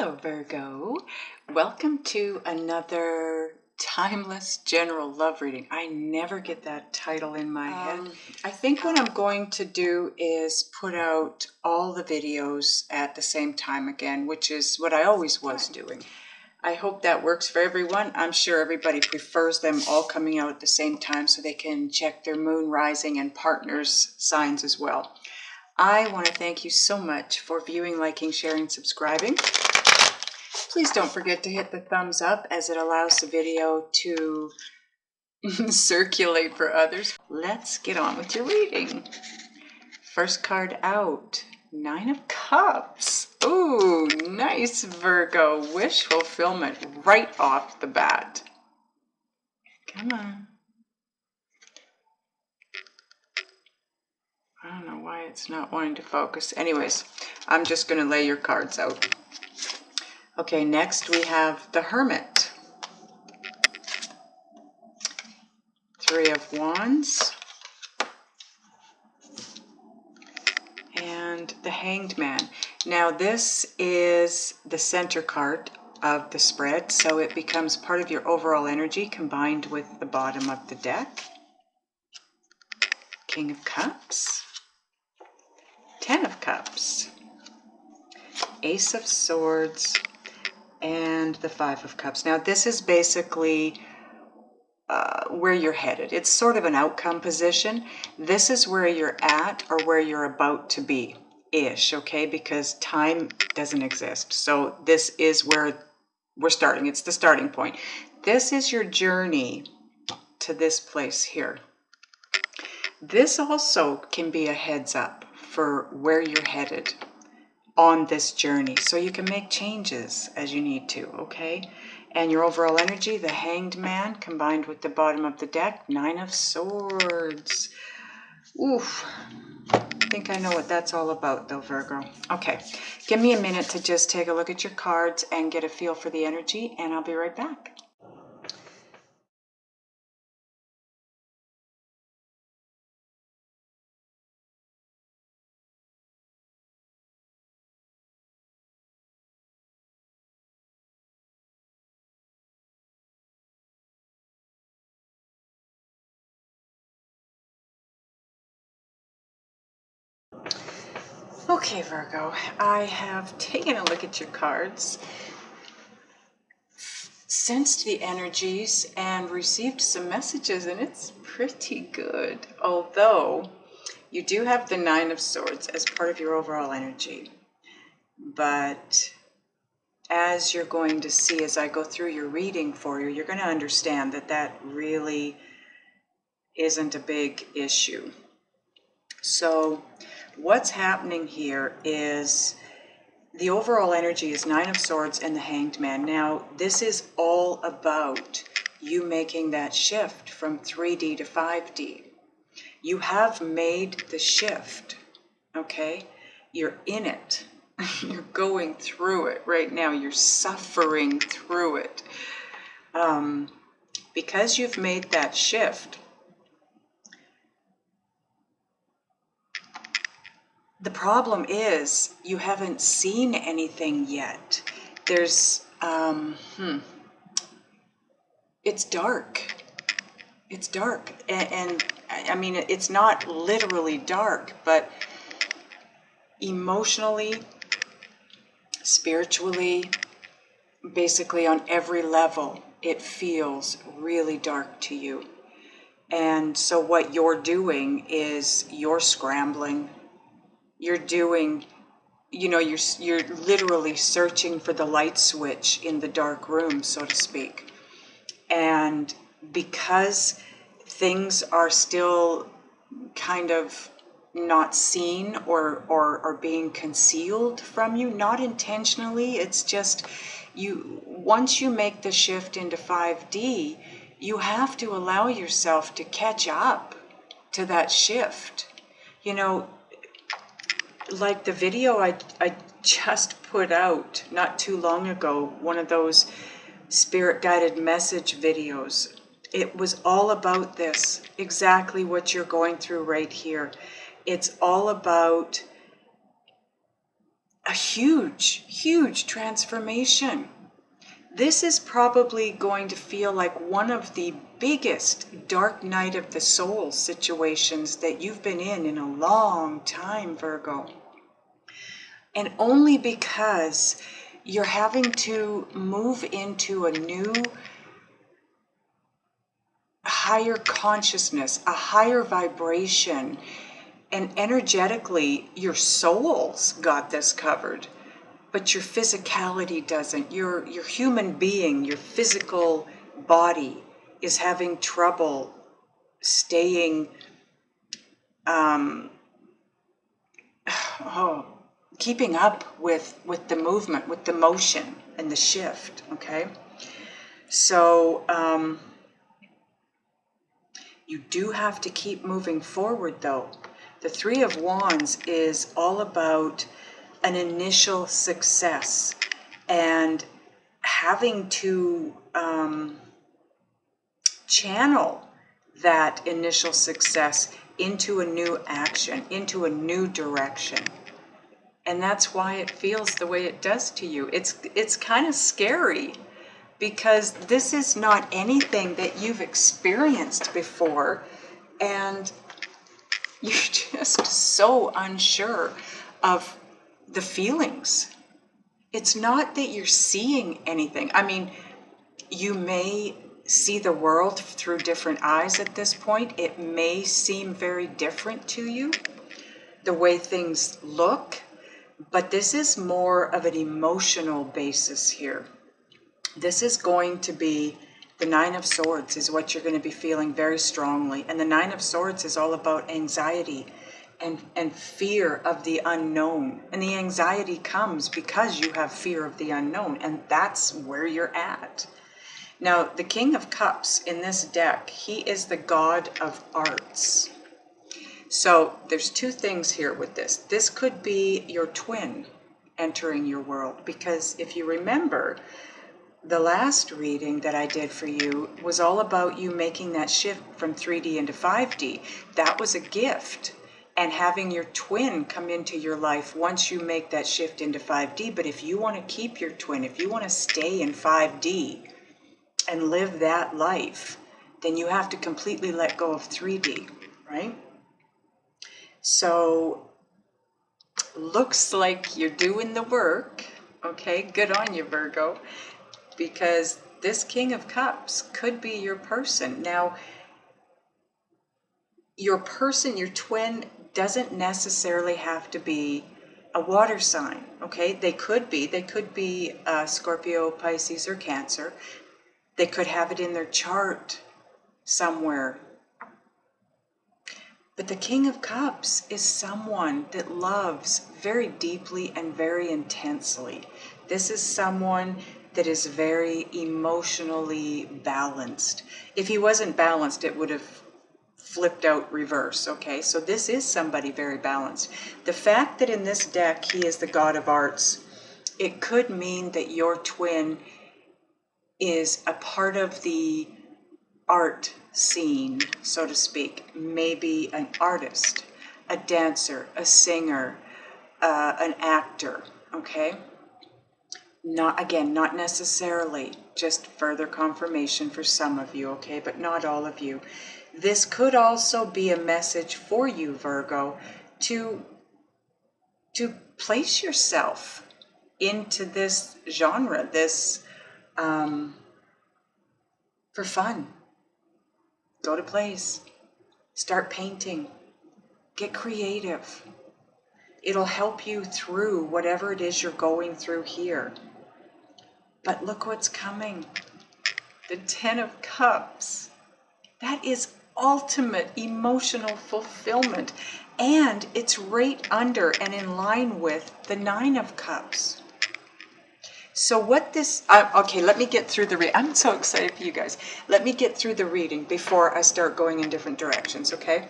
Hello, Virgo. Welcome to another timeless general love reading. I never get that title in my head. I think what I'm going to do is put out all the videos at the same time again, which is what I always was doing. I hope that works for everyone. I'm sure everybody prefers them all coming out at the same time so they can check their moon rising and partners signs as well. I want to thank you so much for viewing, liking, sharing, subscribing. Please don't forget to hit the thumbs up as it allows the video to circulate for others. Let's get on with your reading. First card out, 9 of Cups. Ooh, nice, Virgo. Wish fulfillment right off the bat. Come on. I don't know why it's not wanting to focus. Anyways, I'm just going to lay your cards out. Okay, next we have the Hermit. 3 of Wands. And the Hanged Man. Now this is the center card of the spread, so it becomes part of your overall energy combined with the bottom of the deck. King of Cups. 10 of Cups. Ace of Swords. And the 5 of Cups. Now this is basically where you're headed. It's sort of an outcome position. This is where you're at or where you're about to be ish, okay? Because time doesn't exist. So this is where we're starting. It's the starting point. This is your journey to this place here. This also can be a heads up for where you're headed on this journey, so you can make changes as you need to, okay? And your overall energy, the Hanged Man combined with the bottom of the deck, 9 of Swords. Oof. I think I know what that's all about though, Virgo. Okay, give me a minute to just take a look at your cards and get a feel for the energy, and I'll be right back. Okay, Virgo, I have taken a look at your cards, sensed the energies, and received some messages, and it's pretty good. Although you do have the 9 of Swords as part of your overall energy. But as you're going to see as I go through your reading for you, you're going to understand that that really isn't a big issue. So what's happening here is the overall energy is 9 of Swords and the Hanged Man. Now, this is all about you making that shift from 3D to 5D. You have made the shift, okay? You're in it. You're going through it right now. You're suffering through it. Because you've made that shift, the problem is you haven't seen anything yet. There's, it's dark. It's dark. And I mean, it's not literally dark, but emotionally, spiritually, basically on every level, it feels really dark to you. And so what you're doing is you're scrambling. You're doing, you know, you're literally searching for the light switch in the dark room, so to speak. And because things are still kind of not seen or being concealed from you, not intentionally, it's just once you make the shift into 5D, you have to allow yourself to catch up to that shift. You know, like the video I just put out not too long ago, one of those spirit guided message videos, it was all about this, exactly what you're going through right here. It's all about a huge, huge transformation. This is probably going to feel like one of the biggest dark night of the soul situations that you've been in a long time, Virgo. And only because you're having to move into a new higher consciousness, a higher vibration, and energetically your soul's got this covered, but your physicality doesn't. Your human being, your physical body is having trouble staying keeping up with the movement, with the motion and the shift. Okay, so you do have to keep moving forward though. The Three of Wands is all about an initial success and having to channel that initial success into a new action, into a new direction. And that's why it feels the way it does to you. It's kind of scary because this is not anything that you've experienced before, and you're just so unsure of the feelings. It's not that you're seeing anything. I mean, you may see the world through different eyes at this point. It may seem very different to you, the way things look, but this is more of an emotional basis here. This is going to be the Nine of Swords is what you're going to be feeling very strongly. And the Nine of Swords is all about anxiety and fear of the unknown. And the anxiety comes because you have fear of the unknown. And that's where you're at. Now, the King of Cups in this deck, he is the god of arts. So there's two things here with this. This could be your twin entering your world. Because if you remember, the last reading that I did for you was all about you making that shift from 3D into 5D. That was a gift. And having your twin come into your life once you make that shift into 5D. But if you want to keep your twin, if you want to stay in 5D and live that life, then you have to completely let go of 3D, right? So, looks like you're doing the work. Okay, good on you, Virgo. Because this King of Cups could be your person. Now, your person, your twin, doesn't necessarily have to be a water sign, okay? They could be Scorpio, Pisces, or Cancer. They could have it in their chart somewhere. But the King of Cups is someone that loves very deeply and very intensely. This is someone that is very emotionally balanced. If he wasn't balanced, it would have flipped out reverse, okay? So this is somebody very balanced. The fact that in this deck he is the god of arts, it could mean that your twin is a part of the art scene, so to speak. Maybe an artist, a dancer, a singer, an actor, okay? Not necessarily, just further confirmation for some of you, okay, but not all of you. This could also be a message for you, Virgo, to place yourself into this genre, this, for fun. Go to plays, start painting, get creative. It'll help you through whatever it is you're going through here. But look what's coming. The Ten of Cups. That is ultimate emotional fulfillment. And it's right under and in line with the Nine of Cups. So what this... okay, let me get through the reading. I'm so excited for you guys. Let me get through the reading before I start going in different directions, okay?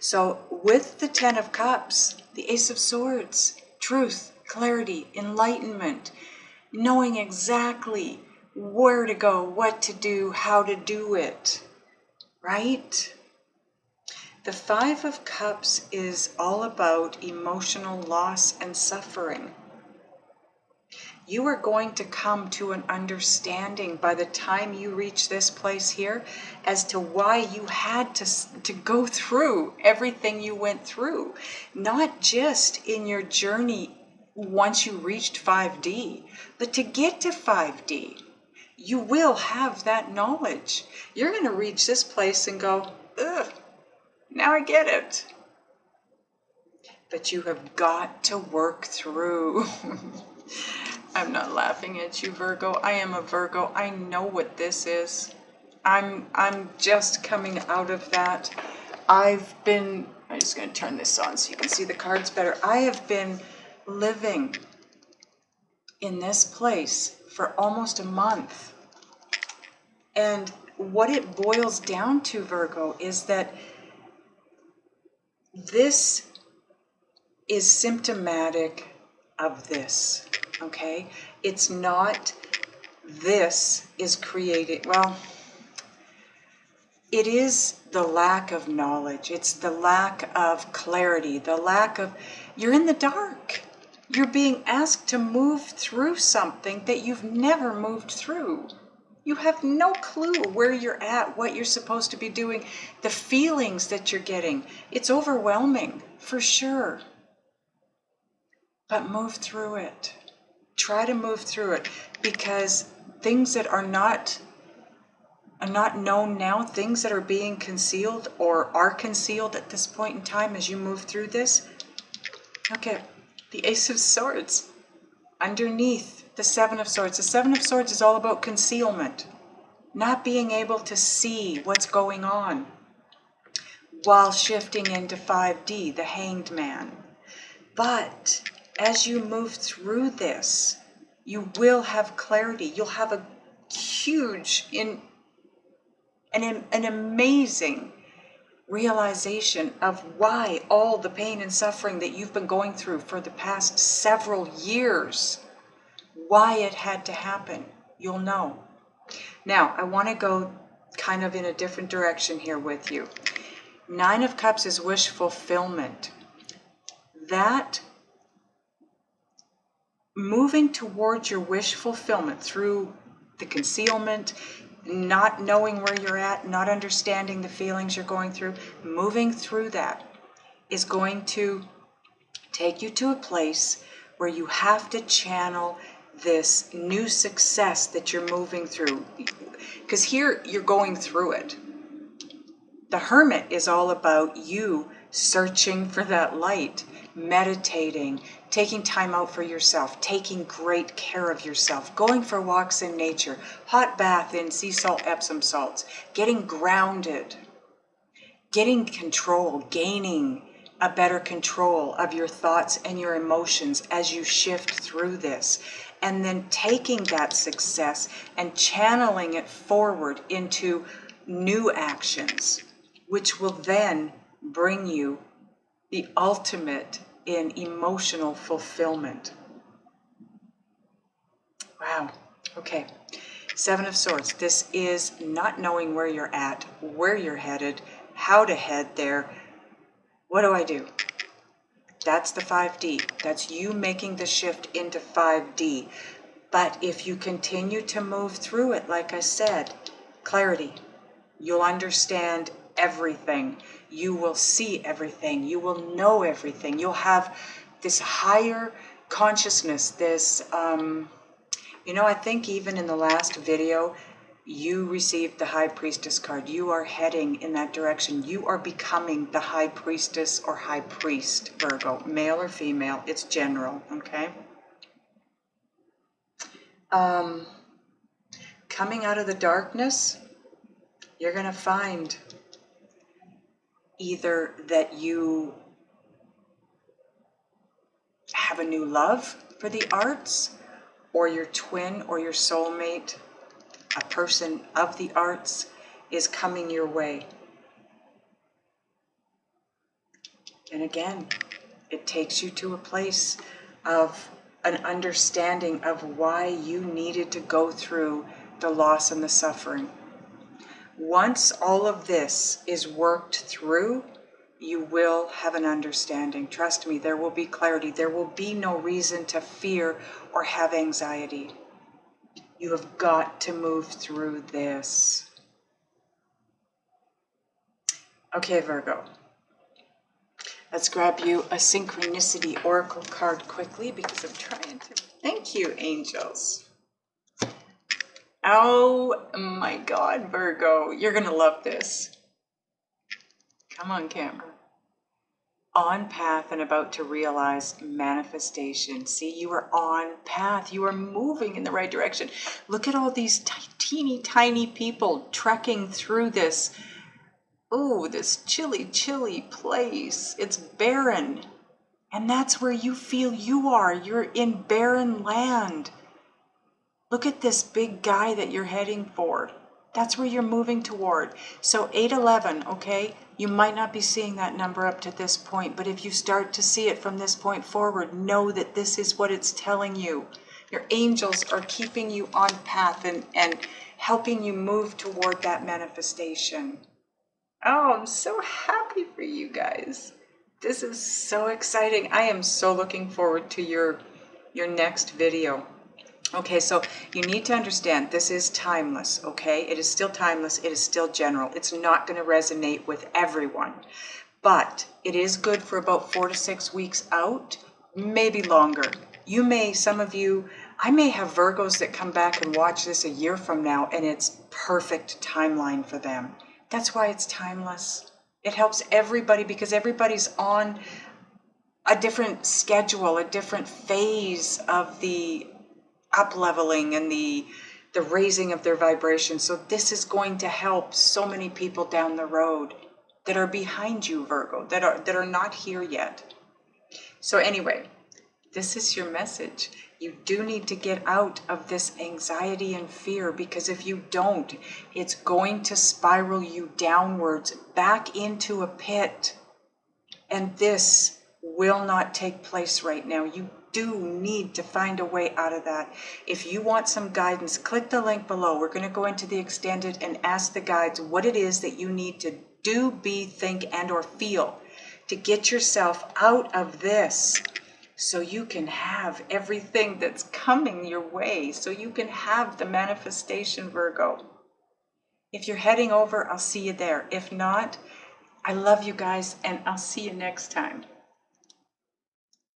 So with the Ten of Cups, the Ace of Swords, truth, clarity, enlightenment, knowing exactly where to go, what to do, how to do it, right? The Five of Cups is all about emotional loss and suffering. You are going to come to an understanding by the time you reach this place here as to why you had to go through everything you went through. Not just in your journey once you reached 5D, but to get to 5D. You will have that knowledge. You're going to reach this place and go, ugh, now I get it. But you have got to work through. I'm not laughing at you, Virgo. I am a Virgo. I know what this is. I'm just coming out of that. I'm just going to turn this on so you can see the cards better. I have been living in this place for almost a month. And what it boils down to, Virgo, is that this is symptomatic of this, okay? It's not this is created, well, it is the lack of knowledge. It's the lack of clarity, the lack of, you're in the dark. You're being asked to move through something that you've never moved through. You have no clue where you're at, what you're supposed to be doing, the feelings that you're getting. It's overwhelming, for sure. But move through it. Try to move through it, because things that are not known now, things that are being concealed or are concealed at this point in time as you move through this. Okay, the Ace of Swords. Underneath the Seven of Swords. The Seven of Swords is all about concealment. Not being able to see what's going on while shifting into 5D, the Hanged Man. But as you move through this, you will have clarity. You'll have a huge, an amazing realization of why all the pain and suffering that you've been going through for the past several years, why it had to happen. You'll know. Now, I want to go kind of in a different direction here with you. Nine of Cups is wish fulfillment. That moving towards your wish fulfillment through the concealment, not knowing where you're at, not understanding the feelings you're going through, moving through that is going to take you to a place where you have to channel this new success that you're moving through. Because here you're going through it. The Hermit is all about you searching for that light, meditating, taking time out for yourself, taking great care of yourself, going for walks in nature, hot bath in sea salt, Epsom salts, getting grounded, getting control, gaining a better control of your thoughts and your emotions as you shift through this. And then taking that success and channeling it forward into new actions, which will then bring you the ultimate in emotional fulfillment. Wow. Okay. Seven of Swords. This is not knowing where you're at, where you're headed, how to head there. What do I do? That's the 5D. That's you making the shift into 5D. But if you continue to move through it, like I said, clarity. You'll understand everything. You will see everything. You will know everything. You'll have this higher consciousness, this, I think even in the last video, you received the High Priestess card. You are heading in that direction. You are becoming the High Priestess or High Priest, Virgo, male or female. It's general, okay? Coming out of the darkness, you're going to find either that you have a new love for the arts, or your twin or your soulmate, a person of the arts, is coming your way. And again, it takes you to a place of an understanding of why you needed to go through the loss and the suffering. Once all of this is worked through, You will have an understanding. Trust me, there will be clarity. There will be no reason to fear or have anxiety. You have got to move through this. Okay, Virgo. Let's grab you a Synchronicity Oracle card quickly because I'm trying to... Thank you, angels. Oh my God, Virgo. You're going to love this. Come on, camera. On path and about to realize manifestation. See, you are on path. You are moving in the right direction. Look at all these teeny tiny people trekking through this. Oh, this chilly place. It's barren. And that's where you feel you are. You're in barren land. Look at this big guy that you're heading for. That's where you're moving toward. So 811, okay? You might not be seeing that number up to this point, but if you start to see it from this point forward, know that this is what it's telling you. Your angels are keeping you on path and helping you move toward that manifestation. Oh, I'm so happy for you guys. This is so exciting. I am so looking forward to your next video. Okay, so you need to understand this is timeless, okay? It is still timeless. It is still general. It's not going to resonate with everyone, but it is good for about 4 to 6 weeks out, maybe longer. You may, some of you, I may have Virgos that come back and watch this a year from now, and it's perfect timeline for them. That's why it's timeless. It helps everybody because everybody's on a different schedule, a different phase of the up-leveling and the raising of their vibration. So this is going to help so many people down the road that are behind you, Virgo, that are not here yet. So anyway, this is your message. You do need to get out of this anxiety and fear, because if you don't, it's going to spiral you downwards back into a pit. And this will not take place right now. You do need to find a way out of that. If you want some guidance, click the link below. We're going to go into the extended and ask the guides what it is that you need to do, be, think, and or feel to get yourself out of this, so you can have everything that's coming your way, so you can have the manifestation, Virgo. If you're heading over, I'll see you there. If not, I love you guys, and I'll see you next time.